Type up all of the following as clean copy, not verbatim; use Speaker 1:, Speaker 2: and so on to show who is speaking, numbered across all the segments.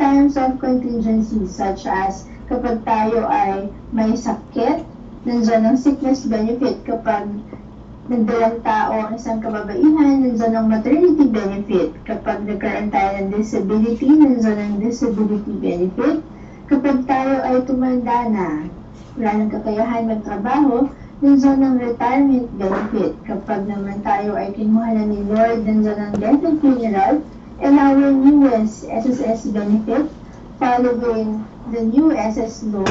Speaker 1: times of contingencies such as kapag tayo ay may sakit, nandiyan ang sickness benefit. Kapag nagdalang tao ang isang kababaihan, nandiyan ang maternity benefit. Kapag nagkaroon tayo ng disability, nandiyan ang disability benefit. Kapag tayo ay tumanda na, wala ng kakayahan magtrabaho, nandiyan ang retirement benefit. Kapag naman tayo ay kinuha na ni Lord, nandiyan ang death and funeral. And our newest SSS benefit, following the new SS law,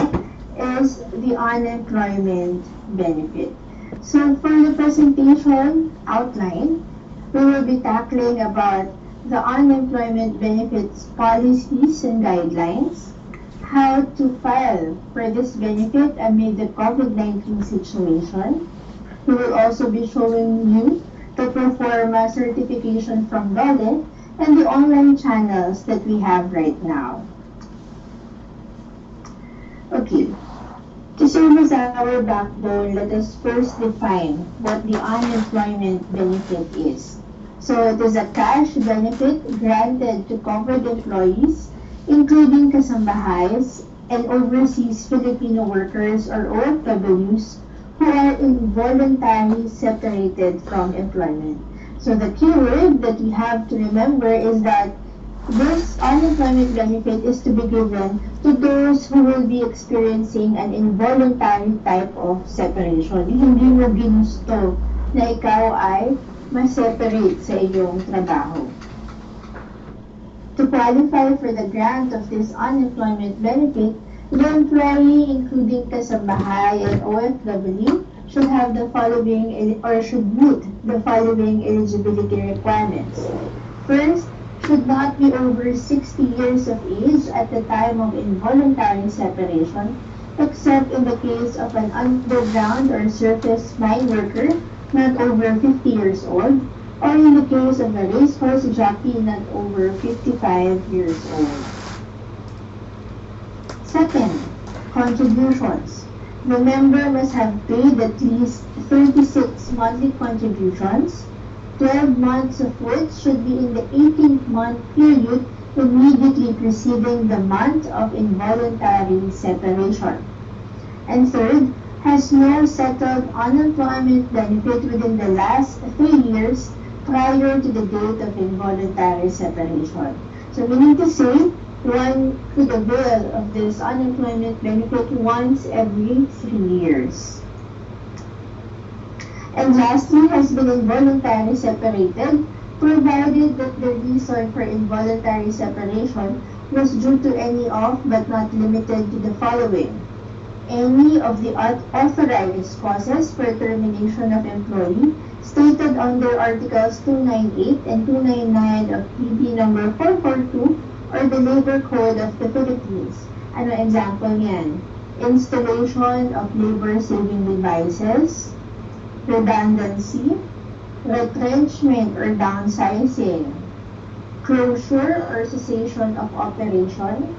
Speaker 1: is the unemployment benefit. So for the presentation outline, we will be tackling about the unemployment benefits policies and guidelines, how to file for this benefit amid the COVID-19 situation. We will also be showing you the pro forma certification from DOLE and the online channels that we have right now. Okay, to serve as our backbone, let us first define what the unemployment benefit is. So it is a cash benefit granted to covered employees, including kasambahays and overseas Filipino workers or OFWs who are involuntarily separated from employment. So the key word that we have to remember is that this unemployment benefit is to be given to those who will be experiencing an involuntary type of separation. Hindi mo ginusto na ikaw ay ma-separate sa iyong trabaho. To qualify for the grant of this unemployment benefit, the employee, including kasambahay and OFW, should have the following or should meet the following eligibility requirements. First, should not be over 60 years of age at the time of involuntary separation, except in the case of an underground or surface mine worker not over 50 years old, or in the case of a racehorse jockey not over 55 years old. Second, contributions. The member must have paid at least 36 monthly contributions, 12 months of which should be in the 18th month period immediately preceding the month of involuntary separation. And third, has no settled unemployment benefit within the last 3 years prior to the date of involuntary separation. So meaning to say, one could avail of this unemployment benefit once every 3 years. And lastly, has been involuntarily separated, provided that the reason for involuntary separation was due to any of, but not limited to, the following: any of the authorized causes for termination of employee stated under Articles 298 and 299 of PB number 442 or the Labor Code of the Philippines. Ano example niyan? Installation of labor-saving devices, redundancy, retrenchment or downsizing, closure or cessation of operation,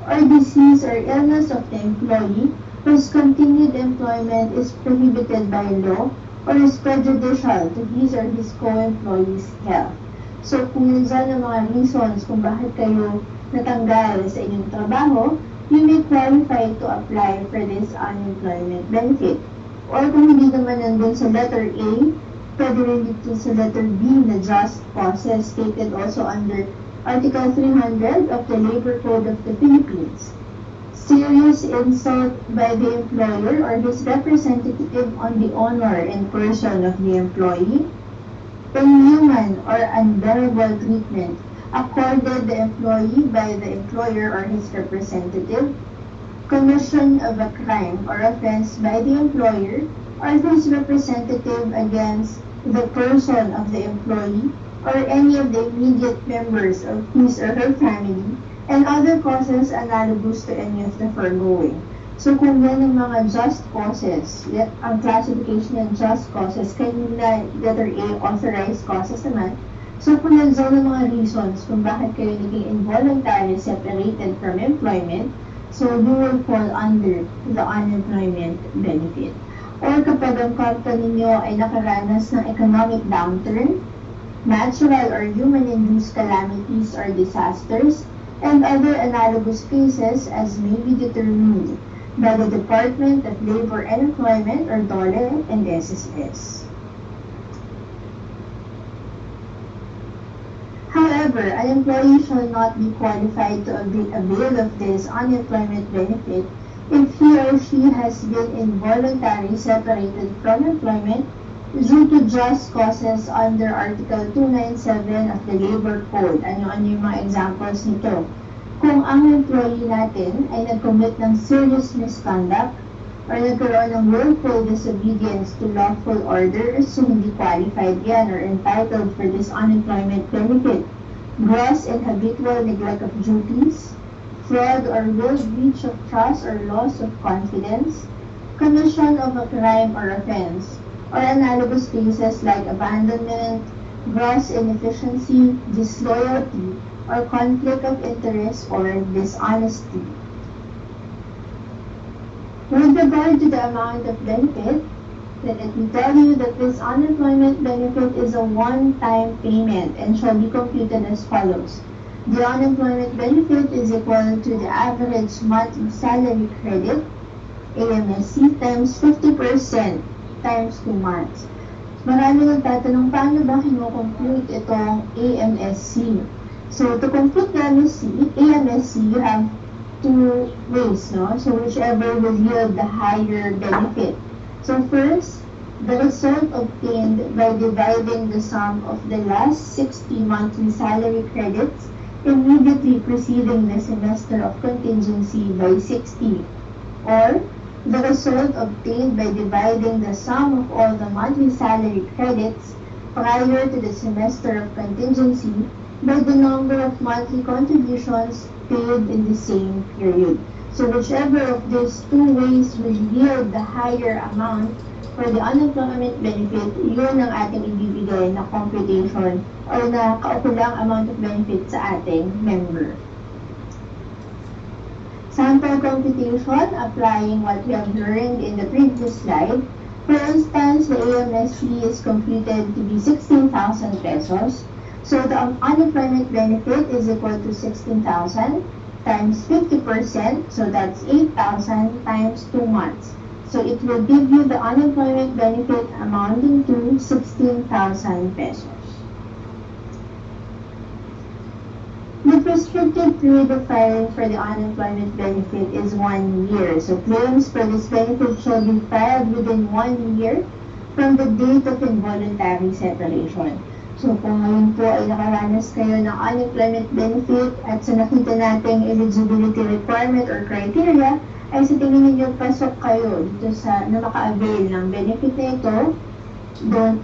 Speaker 1: or disease or illness of the employee whose continued employment is prohibited by law or is prejudicial to his or his co-employee's health. So kung nandiyan ang mga reasons kung bakit kayo natanggal sa inyong trabaho, you may qualify to apply for this unemployment benefit. Or kung hindi naman nandun sa letter A, pwede rin dito sa letter B na just causes stated also under Article 300 of the Labor Code of the Philippines. Serious insult by the employer or his representative on the honor and person of the employee, inhuman or unbearable treatment accorded the employee by the employer or his representative, commission of a crime or offense by the employer or his representative against the person of the employee or any of the immediate members of his or her family, and other causes analogous to any of the foregoing. So kung yan ang mga just causes, ang classification ng just causes, kanina letter A, authorized causes naman. So kung nandiyan ang mga reasons kung bakit kayo naging involuntarily separated from employment, so you will fall under the unemployment benefit. Or kapag ang company niyo ay nakaranas ng economic downturn, natural or human-induced calamities or disasters, and other analogous cases as may be determined by the Department of Labor and Employment or DOLE and SSS. However, an employee shall not be qualified to avail of this unemployment benefit if he or she has been involuntarily separated from employment due to just causes under Article 297 of the Labor Code. Ano yung mga examples nito? Kung ang employee natin ay nag-commit ng serious misconduct or nagkaroon ng willful disobedience to lawful orders, so hindi qualified yan or entitled for this unemployment benefit. Gross and habitual neglect of duties, fraud or willful breach of trust or loss of confidence, commission of a crime or offense, or analogous cases like abandonment, gross inefficiency, disloyalty, or conflict of interest or dishonesty. With regard to the amount of benefit, let me tell you that this unemployment benefit is a one-time payment and shall be computed as follows. The unemployment benefit is equal to the average monthly salary credit, AMSC, times 50% times 2 months. Marami nagtatanong, paano ba kino-compute itong AMSC? So, to compute the AMSC, you have two ways, no? So, whichever will yield the higher benefit. So, first, the result obtained by dividing the sum of the last 60 monthly salary credits immediately preceding the semester of contingency by 60, or the result obtained by dividing the sum of all the monthly salary credits prior to the semester of contingency by the number of monthly contributions paid in the same period. So whichever of these two ways will yield the higher amount for the unemployment benefit, yun ang ating ibibigay na computation or na kaukulang amount of benefit sa ating member. Sample computation applying what we have learned in the previous slide. For instance, the AMSC is computed to be 16,000 pesos. So the unemployment benefit is equal to 16,000 times 50%, so that's 8,000 times 2 months. So it will give you the unemployment benefit amounting to 16,000 pesos. The prescriptive period of filing for the unemployment benefit is 1 year. So claims for this benefit shall be filed within 1 year from the date of involuntary separation. So kung ngayon po ay nakaranas kayo ng unemployment benefit at sa nakita nating eligibility requirement or criteria, ay sa tingin ninyo pasok kayo dito sa na maka-avail ng benefit na ito, don't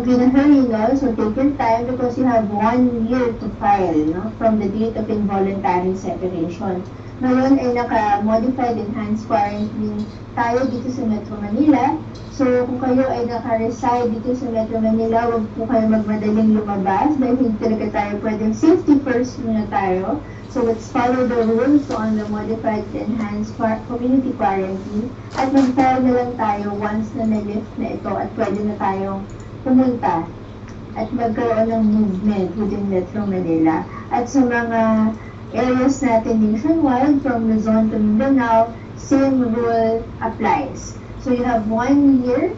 Speaker 1: be in a hurry, no? So take your time because you have 1 year to file, no? From the date of involuntary separation. Ngayon ay naka-modified enhanced quarantine tayo dito sa Metro Manila. So kung kayo ay naka-reside dito sa Metro Manila, huwag po kayo magmadaling lumabas dahil hindi talaga tayo pwedeng safety first muna tayo. So let's follow the rules on the modified enhanced community quarantine at mag-file na lang tayo once na na-lift na ito at pwede na tayong pumunta at magkaroon ng movement within Metro Manila. At sa mga areas natin nationwide, from Luzon to Mindanao, same rule applies. So you have 1 year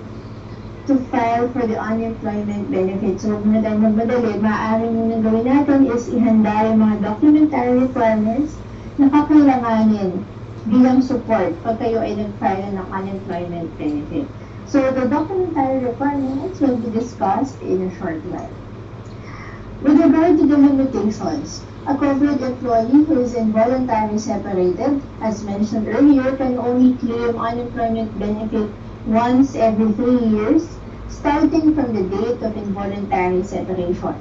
Speaker 1: to file for the unemployment benefit. So huwag na tayo magmadali. Maaaring muna gawin natin is ihanda yung mga documentary requirements na kakailanganin bilang support pag kayo ay nag-file ng unemployment benefit. So the documentary requirements will be discussed in a short while. With regard to the limitations, a covered employee who is involuntarily separated, as mentioned earlier, can only claim unemployment benefit once every 3 years, starting from the date of involuntary separation.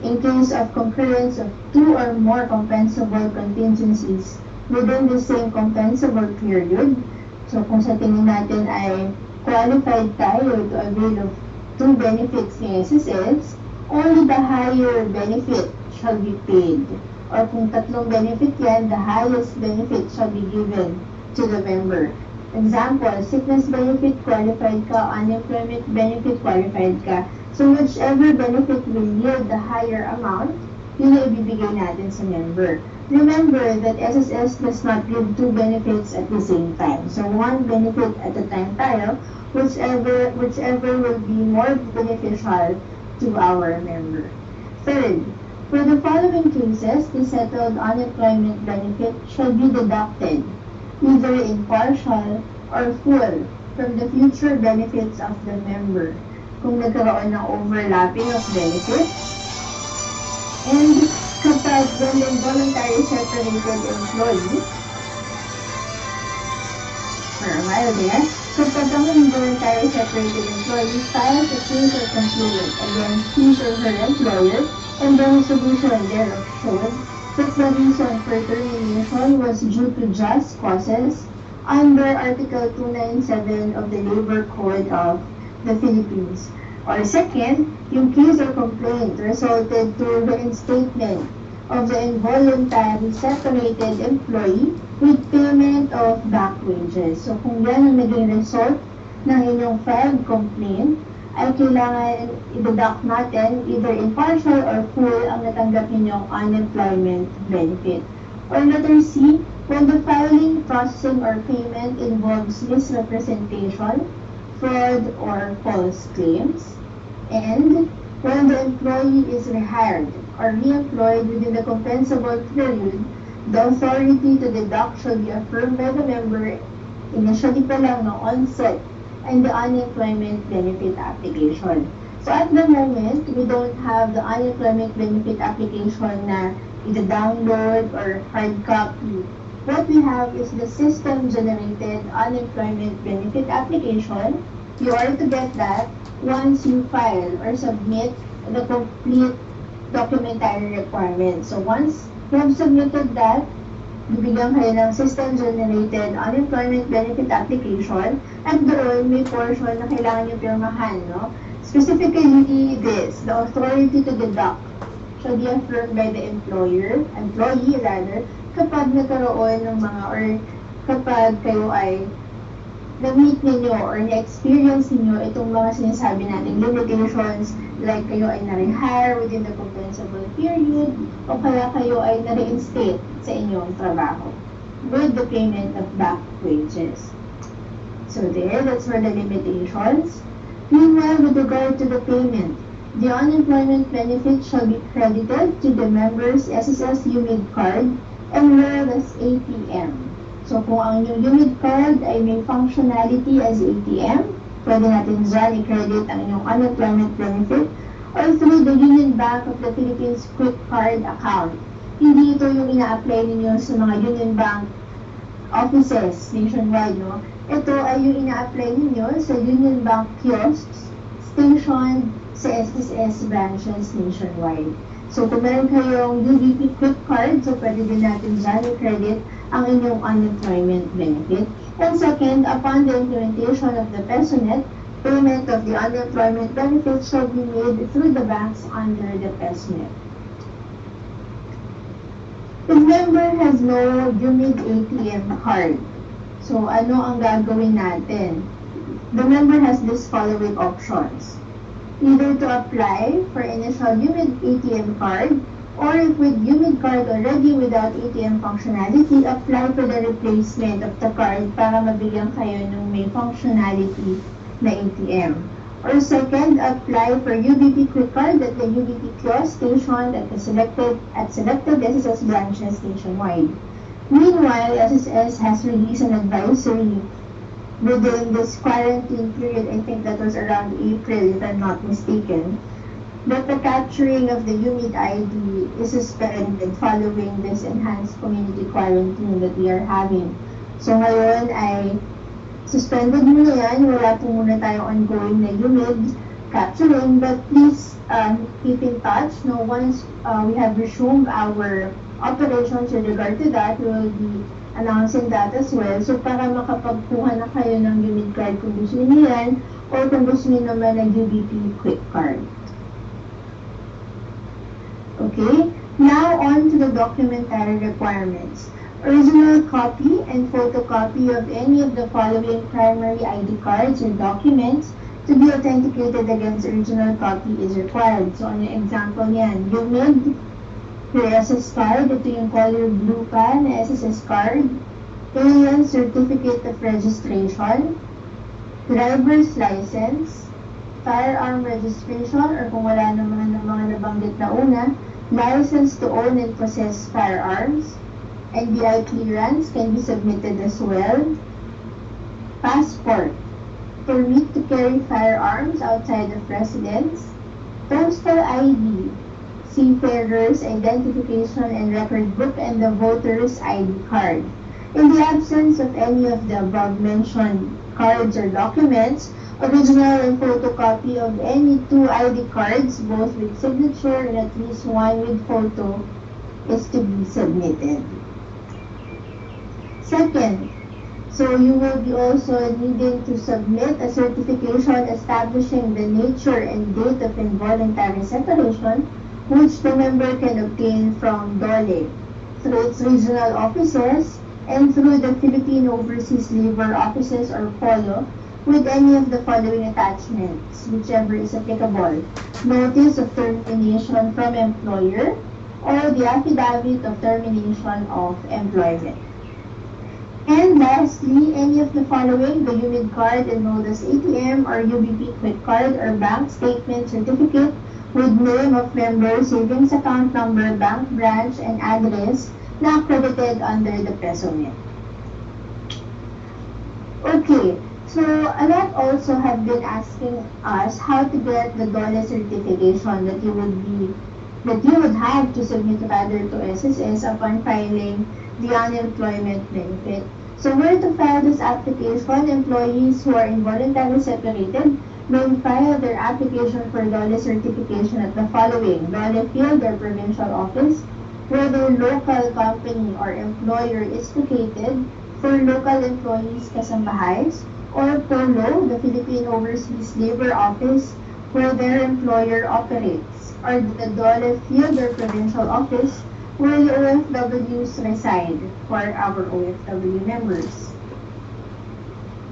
Speaker 1: In case of concurrence of 2 or more compensable contingencies within the same compensable period, so kung sa tingin natin ay qualified tayo to avail of 2 benefits ni SSS, only the higher benefit shall be paid. Or kung 3 benefit yan, the highest benefit shall be given to the member. Example, sickness benefit, qualified ka, unemployment benefit, qualified ka. So whichever benefit will yield the higher amount, yun yung ibibigay natin sa member. Remember that SSS does not give two benefits at the same time. So, one benefit at a time tayo, whichever will be more beneficial to our member. Third, for the following cases, the settled unemployment benefit shall be deducted, either in partial or full, from the future benefits of the member. Kung nagkaroon ng overlapping of benefits, and kapag when the involuntary separated employee, for a while there, kapag ang involuntary separated employee files a case or complaint against his or her employer, and the resolution thereof showed that the reason for termination was due to just causes under Article 297 of the Labor Code of the Philippines. Or second, yung case or complaint resulted to reinstatement of the involuntary separated employee with payment of back wages. So kung yan ang naging result ng inyong filed complaint, ay kailangan i-deduct natin either in partial or full ang natanggap ninyong unemployment benefit. Or letter C, when the filing, processing, or payment involves misrepresentation, fraud, or false claims, and when the employee is rehired or reemployed within the compensable period, the authority to deduct shall be affirmed by the member initially pa lang no onset and the unemployment benefit application. So at the moment, we don't have the unemployment benefit application na i-download or hard copy. What we have is the system-generated unemployment benefit application. You are to get that once you file or submit the complete documentary requirements. So once you have submitted that, bibigyan kayo ng system-generated unemployment benefit application at doon may portion na kailangan yung pirmahan, no? Specifically this, the authority to deduct shall be affirmed by the employee rather, kapag nagkaroon ng mga or kapag kayo ay na-meet ninyo or na-experience ninyo itong mga sinasabi nating limitations like kayo ay na-rehire within the compensable period o kaya kayo ay na-reinstate sa inyong trabaho with the payment of back wages. So there, that's for the limitations. Meanwhile, with regard to the payment, the unemployment benefit shall be credited to the member's SSS UMID card and well as ATM. So kung ang inyong UMID card ay may functionality as ATM, pwede natin dyan i-credit ang inyong unemployment benefit or through the Union Bank of the Philippines Quick Card account. Hindi ito yung ina-apply ninyo sa mga Union Bank offices nationwide, no? Ito ay yung ina-apply ninyo sa Union Bank kiosks stationed sa SSS branches nationwide. So kung meron kayong UBP Quick Card, so pwede din natin dyan i-credit ang inyong unemployment benefit. And second, upon the implementation of the PESONet, payment of the unemployment benefit shall be made through the banks under the PESONet. The member has no UMID ATM card. So ano ang gagawin natin? The member has these following options. Either to apply for initial UMID ATM card, or if with UMID card already without ATM functionality, apply for the replacement of the card para mabigyan kayo ng may functionality na ATM. Or second, apply for UBP Quick Card at the UBP kiosk station at the selected SSS branches nationwide. Meanwhile, SSS has released an advisory within this quarantine period, I think that was around April if I'm not mistaken, that the capturing of the UMID ID is suspended following this enhanced community quarantine that we are having. So ngayon ay suspended muna yan, wala po muna tayong ongoing na UMID capturing, but please keep in touch. No, once we have resumed our operations with regard to that, we will be announcing that as well. So para makapagkuha na kayo ng UMID card kung gusto niyo yan, or kung gusto niyo naman ng UBP Quick Card. Okay, now on to the documentary requirements. Original copy and photocopy of any of the following primary ID cards or documents to be authenticated against original copy is required. So, on yung example niyan, UMID, Your SS card, ito yung color blue ka na SSS card. Alien Certificate of Registration, driver's license, firearm registration, or kung wala naman ng mga nabanggit na una, license to own and possess firearms, NBI clearance can be submitted as well, passport, permit to carry firearms outside of residence, postal ID, seafarer's identification and record book, and the voter's ID card. In the absence of any of the above-mentioned cards or documents, original and photocopy of any 2 ID cards, both with signature and at least one with photo, is to be submitted. Second, so you will be also needing to submit a certification establishing the nature and date of involuntary separation, which the member can obtain from DOLE through its regional offices and through the Philippine Overseas Labor Offices or POLO with any of the following attachments, whichever is applicable: notice of termination from employer or the affidavit of termination of employment. And lastly, any of the following: the UMID card enrolled as ATM or UBP Quick Card or bank statement certificate with name of member, savings account number, bank branch, and address na accredited under the PESONet. Okay, so a lot also have been asking us how to get the DOLE certification that you would have to submit rather to SSS upon filing the unemployment benefit. So where to file this application? Employees who are involuntarily separated may file their application for DOLE certification at the following: DOLE field or provincial office, where their local company or employer is located, for local employees kasambahays, or POLO, the Philippine Overseas Labor Office, where their employer operates, or the DOLE field or provincial office, where the OFWs reside, for our OFW members.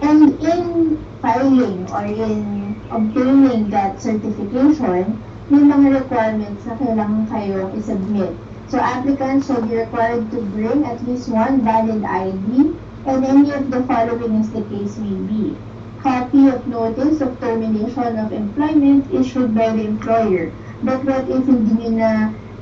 Speaker 1: And in filing or in obtaining that certification, yung mga requirements na kailangan kayo i-submit. So applicants shall be required to bring at least one valid ID, and any of the following as the case may be: copy of notice of termination of employment issued by the employer. But what if hindi nyo na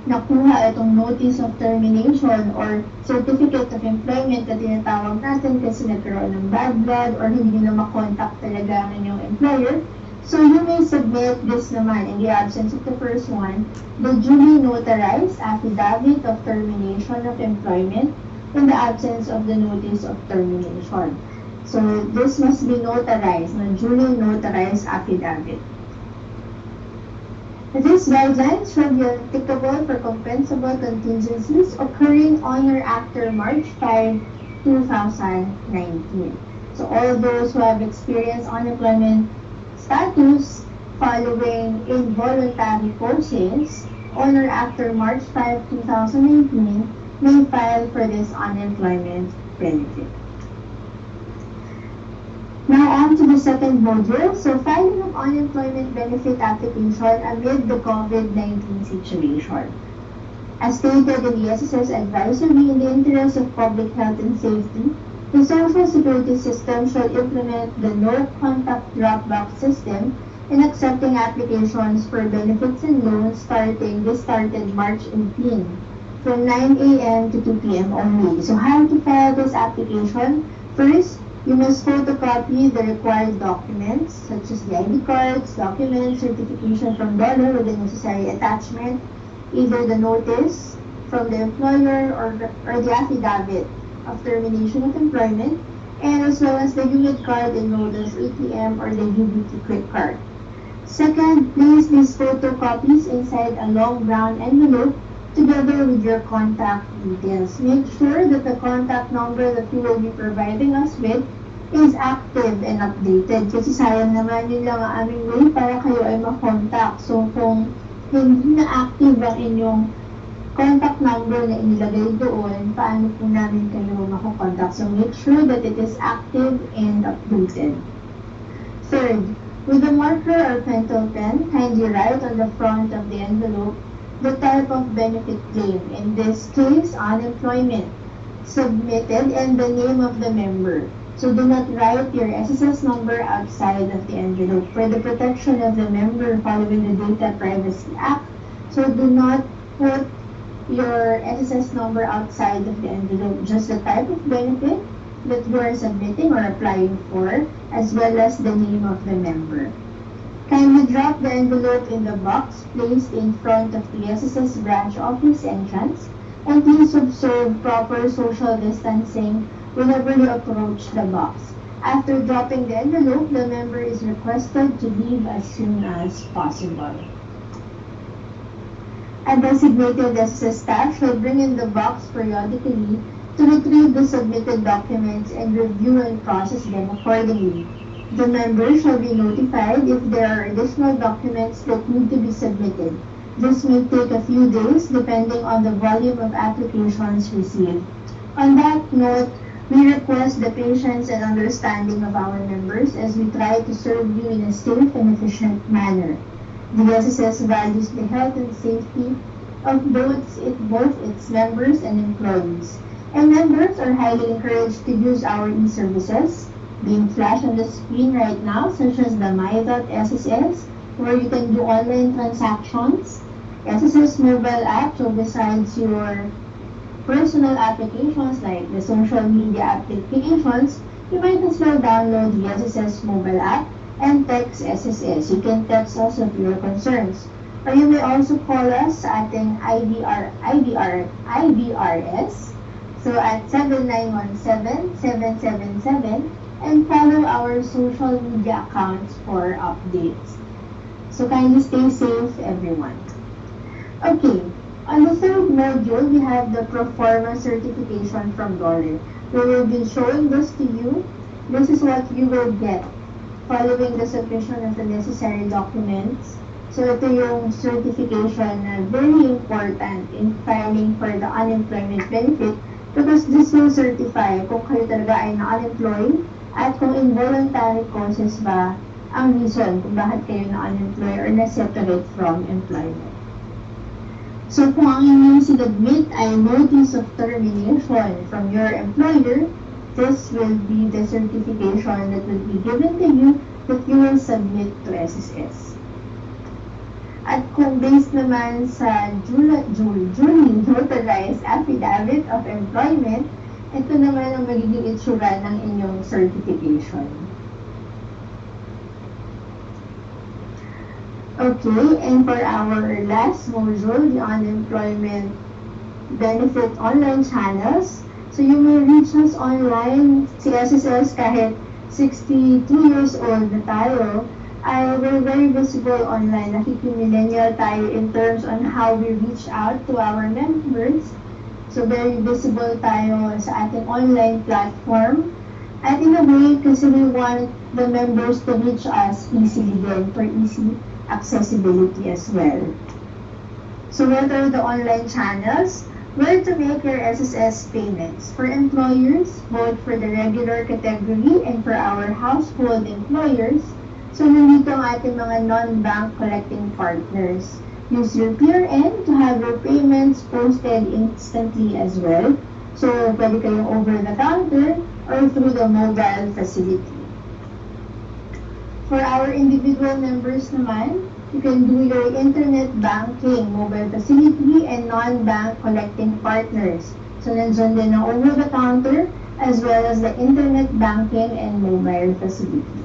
Speaker 1: nakuha itong notice of termination or certificate of employment na tinatawag natin kasi nagkaroon ng bad blood or hindi nyo na makontak talaga ang inyong employer? So you may submit this naman in the absence of the first one, the duly notarized affidavit of termination of employment in the absence of the notice of termination. So this must be notarized, na duly notarized affidavit. These guidelines shall be applicable for compensable contingencies occurring on or after March 5, 2019. So all those who have experienced unemployment status following involuntary purchase on or after March 5, 2019 may file for this unemployment benefit. Now on to the second module. So filing of unemployment benefit application amid the COVID-19 situation. As stated in the SSS advisory, in the interest of public health and safety, the Social Security system shall implement the no-contact drop-box system in accepting applications for benefits and loans starting March 18 from 9 a.m. to 2 p.m. only. So how to file this application? First, you must photocopy the required documents such as the ID cards, documents, certification from DOLE with the necessary attachment, either the notice from the employer or the affidavit of termination of employment, and as well as the UMID card enrolled as ATM or the UBT Quick Card. Second, place these photocopies inside a long brown envelope together with your contact details. Make sure that the contact number that you will be providing us with is active and updated. Kasi sayang naman yun lang ang aming way para kayo ay makontak. So kung hindi na active ang inyong contact number na inilagay doon, paano po namin kayo makakontak? So make sure that it is active and updated. Third, with a marker or pencil pen, kindly write on the front of the envelope the type of benefit claim, in this case, unemployment, submitted, and the name of the member. So do not write your SSS number outside of the envelope for the protection of the member following the Data Privacy Act. So do not put your SSS number outside of the envelope, just the type of benefit that you are submitting or applying for, as well as the name of the member. Kindly drop the envelope in the box placed in front of the SSS branch office entrance, and please observe proper social distancing whenever you approach the box. After dropping the envelope, the member is requested to leave as soon as possible. A designated SSS staff shall bring in the box periodically to retrieve the submitted documents and review and process them accordingly. The member shall be notified if there are additional documents that need to be submitted. This may take a few days depending on the volume of applications received. On that note, we request the patience and understanding of our members as we try to serve you in a safe and efficient manner. The SSS values the health and safety of both its members and employees. And members are highly encouraged to use our e-services being flashed on the screen right now, such as the my.sss, where you can do online transactions, SSS mobile app, so besides your personal applications like the social media applications, you might as well download the SSS mobile app and text SSS. You can text us of your concerns. Or you may also call us at an IVRS, so at 7917-777, and follow our social media accounts for updates. So kindly stay safe, everyone. Okay, on the third module, we have the Proforma certification from DOLE. We will be showing this to you. This is what you will get following the submission of the necessary documents. So ito yung certification na very important in filing for the unemployment benefit, because this will certify kung kayo talaga ay na-unemployed at kung involuntary causes ba ang reason kung bakit kayo na-unemployed or na-separate from employment. So kung ang inyong sinubmit ay notice of termination from your employer, this will be the certification that will be given to you that you will submit to SSS. At kung based naman sa duly notarized affidavit of employment, ito naman ang magiging itsura ng inyong certification. Okay, and for our last module, the unemployment benefit online channels. So you may reach us online, si SSS kahit 62 years old na tayo, we're very visible online. Nakikimillennial tayo in terms on how we reach out to our members. So very visible tayo sa ating online platform. At in a way, kasi we want the members to reach us easily din for easy accessibility as well. So what are the online channels? Where to make your SSS payments for employers, both for the regular category and for our household employers. So nandito ang ating mga non-bank collecting partners. Use your PRN to have your payments posted instantly as well. So pwede kayong over the counter or through the mobile facility. For our individual members naman, you can do your internet banking, mobile facility, and non-bank collecting partners. So nandiyan din ang over the counter as well as the internet banking and mobile facility.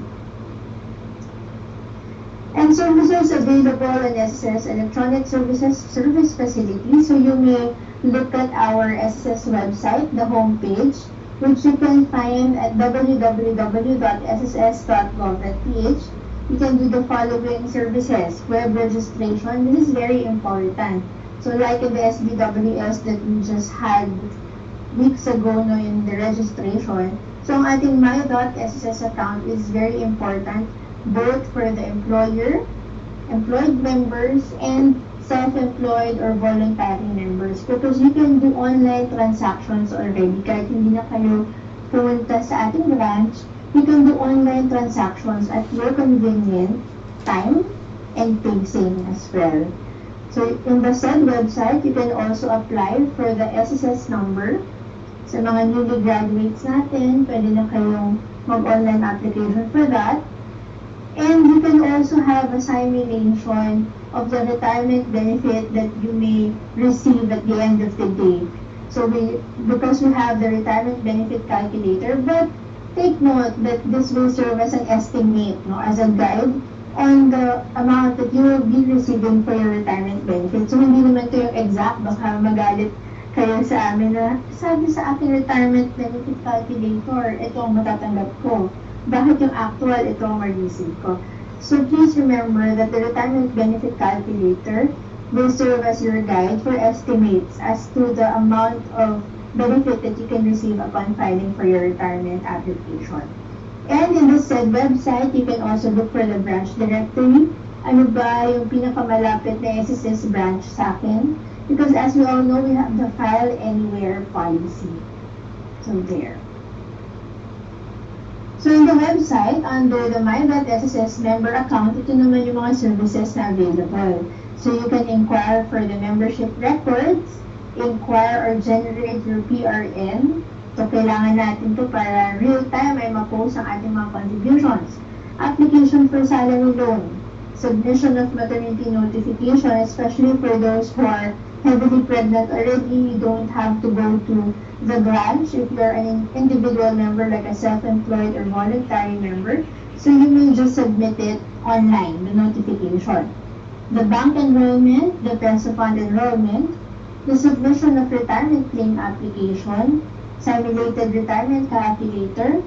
Speaker 1: And services available in SSS Electronic Service Facility. So you may look at our SSS website, the homepage, which you can find at www.sss.gov.ph. You can do the following services. Web registration. This is very important. So like in the SBWS that we just had weeks ago no, in the registration. So ang ating my.sss account is very important both for the employer, employed members, and self-employed or voluntary members, because you can do online transactions already. Kahit hindi na kayo pumunta sa ating branch, you can do online transactions at your convenient time and pacing as well. So, in the said website, you can also apply for the SSS number. Sa mga newly graduates natin, pwede na kayong mag-online application for that. And you can also have a simulation of the retirement benefit that you may receive at the end of the day. So because we have the retirement benefit calculator, but take note that this will serve as an estimate, no, as a guide on the amount that you will be receiving for your retirement benefit. So hindi naman ito yung exact, baka magalit kayo sa amin na sabi sa akin retirement benefit calculator, ito ang matatanggap ko. Bakit yung actual ito ang ma-receive ko? So please remember that the retirement benefit calculator will serve as your guide for estimates as to the amount of benefit that you can receive upon filing for your retirement application. And in this said website, you can also look for the branch directory. Ano ba yung pinakamalapit na SSS branch sa akin? Because as we all know, we have the file anywhere policy. So there. So in the website, under the My.SSS member account, ito naman yung mga services na available. So you can inquire for the membership records, inquire or generate your PRN. So kailangan natin to para real-time ay ma-post ang ating mga contributions. Application for salary loan, submission of maternity notification, especially for those who are heavily pregnant already. You don't have to go to the branch if you're an individual member like a self-employed or voluntary member. So you may just submit it online, the notification. The bank enrollment, the pension fund enrollment, the submission of retirement claim application, simulated retirement calculator,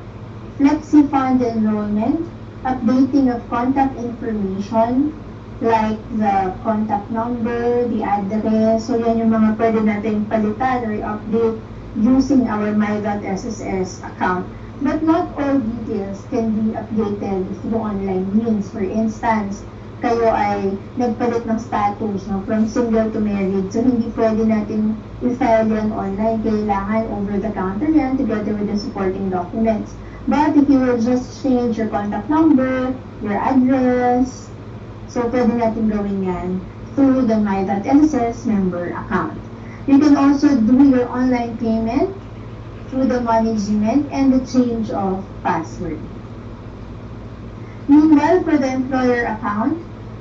Speaker 1: flexi fund enrollment, updating of contact information, like the contact number, the address. So yan yung mga pwede natin palitan or update using our My.SSS account. But not all details can be updated through online means. For instance, kayo ay nagpalit ng status, no, from single to married. So hindi pwede natin i-file yan online. Kailangan over-the-counter yan together with the supporting documents. But if you will just change your contact number, your address, so pwede natin gawin yan through the My.SSS member account. You can also do your online payment through the management and the change of password. Meanwhile, for the employer account,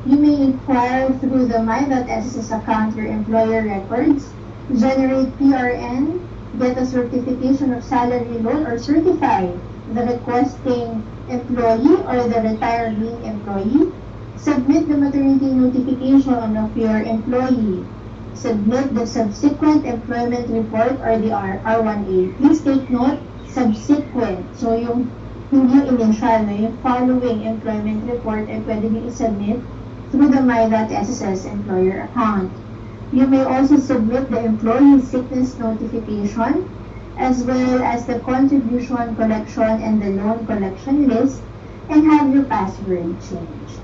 Speaker 1: you may inquire through the My.SSS account your employer records, generate PRN, get a certification of salary loan, or certify the requesting employee or the retiring employee, submit the maternity notification of your employee, submit the subsequent employment report or the R1A. Please take note, subsequent. So yung hindi yung initial, no, yung following employment report ay pwede nyo i-submit through the My.SSS employer account. You may also submit the employee sickness notification as well as the contribution collection and the loan collection list and have your password changed.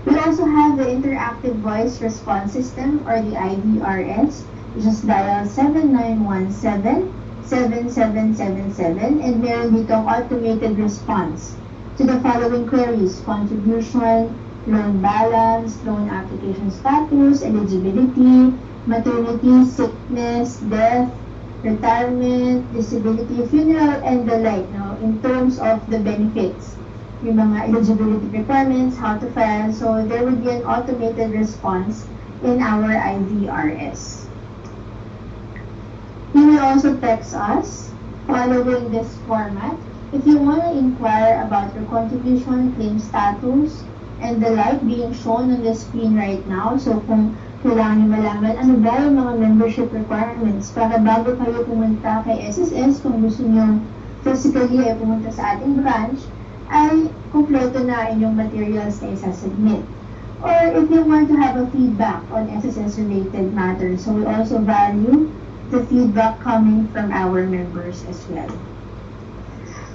Speaker 1: We also have the interactive voice response system or the IVRS. Just dial 7917-7777 and meron ditong automated response to the following queries: contribution, loan balance, loan application status, eligibility, maternity, sickness, death, retirement, disability, funeral, and the like, no, in terms of the benefits. Yung mga eligibility requirements, how to file. So there will be an automated response in our IVRS. You may also text us following this format if you want to inquire about your contribution, claim status, and the like being shown on the screen right now. So kung kailangan nyo malaman ano ba yung mga membership requirements para bago kayo pumunta kay SSS, kung gusto nyo physically ay pumunta sa ating branch, ay kumpleto na inyong materials na isasubmit. Or if you want to have a feedback on SSS-related matters, so we also value the feedback coming from our members as well.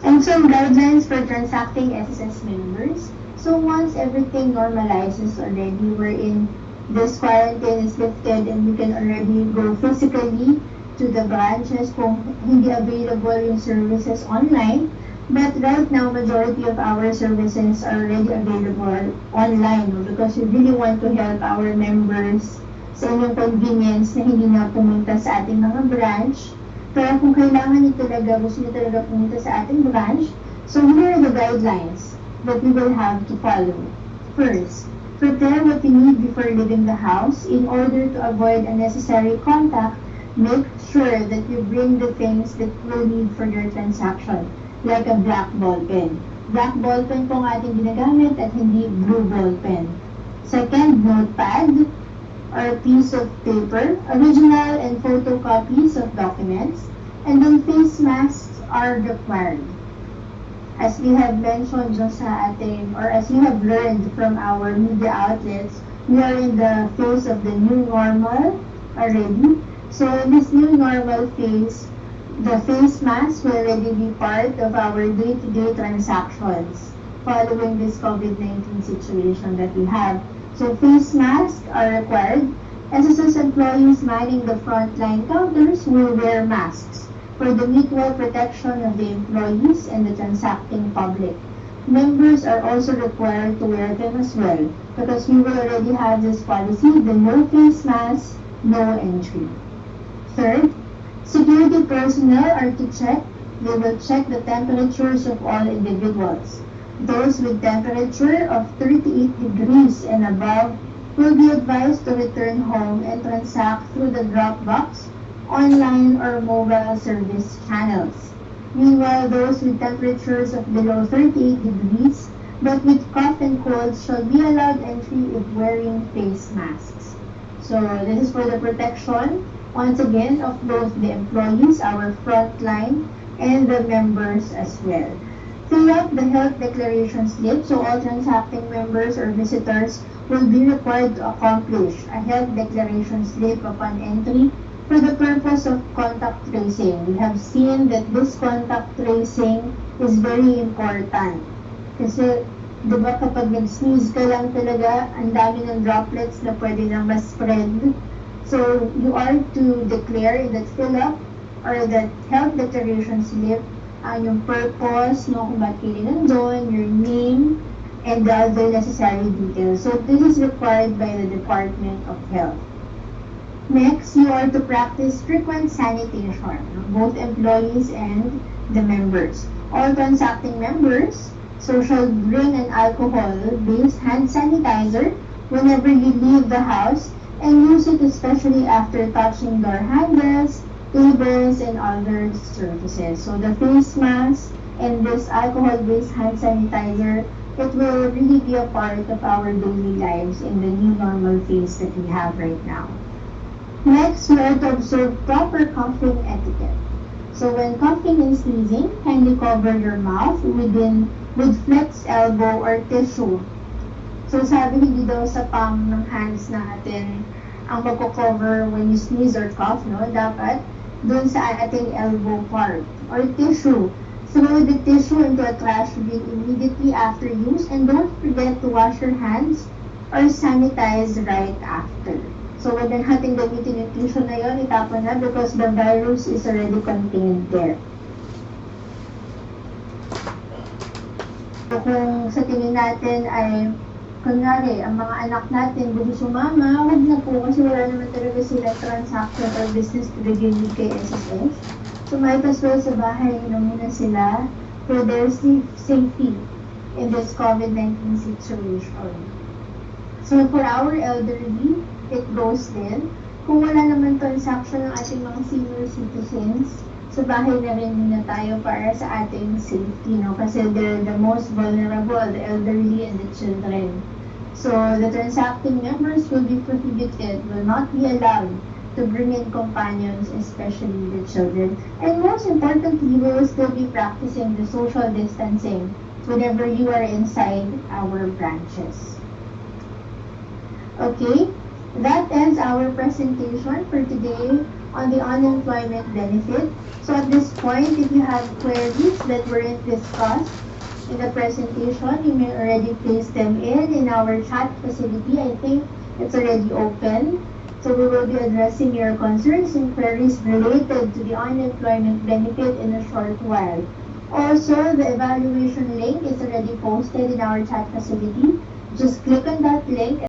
Speaker 1: And some guidelines for transacting SSS members. So once everything normalizes already, wherein this quarantine is lifted and you can already go physically to the branches kung hindi available yung services online, But right now, majority of our services are already available online, no? Because we really want to help our members sa inyong convenience na hindi na pumunta sa ating mga branch. Pero kung kailangan nyo talaga, gusto nyo talaga pumunta sa ating branch, so here are the guidelines that we will have to follow. First, prepare what you need before leaving the house. In order to avoid unnecessary contact, make sure that you bring the things that you will need for your transaction, like a black ball pen. Black ball pen po ang ating ginagamit at hindi blue ball pen. Second, notepad or piece of paper, original and photocopies of documents, and then face masks are required. As we have mentioned just sa ating, or as you have learned from our media outlets, we are in the phase of the new normal already. So in this new normal phase, the face mask will already be part of our day-to-day transactions following this COVID-19 situation that we have. So face masks are required. SSS employees manning the frontline counters will wear masks for the mutual protection of the employees and the transacting public. Members are also required to wear them as well because we will already have this policy, the no face mask, no entry. Third, security personnel are to check. They will check the temperatures of all individuals. Those with temperature of 38 degrees and above will be advised to return home and transact through the drop box, online or mobile service channels. Meanwhile, those with temperatures of below 38 degrees but with cough and colds shall be allowed entry if wearing face masks. So this is for the protection, once again, of both the employees, our frontline, and the members as well. Fill out the health declaration slip, so all transacting members or visitors will be required to accomplish a health declaration slip upon entry for the purpose of contact tracing. We have seen that this contact tracing is very important. Kasi, di ba kapag nag-sneeze ka lang talaga, ang dami ng droplets na pwede na ma-spread. So, you are to declare in that fill-up or that health declaration slip yung purpose, no, kung ba't kayo nandun, your name, and the other necessary details. So, this is required by the Department of Health. Next, you are to practice frequent sanitation, both employees and the members. All transacting members, so shall bring an alcohol-based hand sanitizer whenever you leave the house and use it especially after touching door handles, tables, and other surfaces. So the face mask and this alcohol-based hand sanitizer, it will really be a part of our daily lives in the new normal phase that we have right now. Next, we are to observe proper coughing etiquette. So when coughing and sneezing, kindly cover your mouth with flexed elbow or tissue. So sabi hindi daw sa palm ng hands natin ang magko-cover when you sneeze or cough, no? Dapat doon sa ating elbow part or tissue. Throw the tissue into a trash bin immediately after use and don't forget to wash your hands or sanitize right after. So wag natin gamitin yung tissue na yun, itapon na because the virus is already contained there. So kung sa tingin natin ay kunwari, ang mga anak natin gusto sumama, wag na po kasi wala naman talaga sila transaction or business to begin with kay SSS. So might as well sa bahay na muna sila for their safety in this COVID-19 situation. So for our elderly, it goes din. Kung wala naman transaction ng ating mga senior citizens, sa bahay na rin muna tayo para sa ating safety, no? Kasi they're the most vulnerable, the elderly and the children. So, the transacting members will be prohibited, will not be allowed to bring in companions, especially the children. And most importantly, we will still be practicing the social distancing whenever you are inside our branches. Okay, that ends our presentation for today on the unemployment benefit. So at this point, if you have queries that weren't discussed in the presentation, you may already place them in our chat facility. I think it's already open. So we will be addressing your concerns and queries related to the unemployment benefit in a short while. Also, the evaluation link is already posted in our chat facility. Just click on that link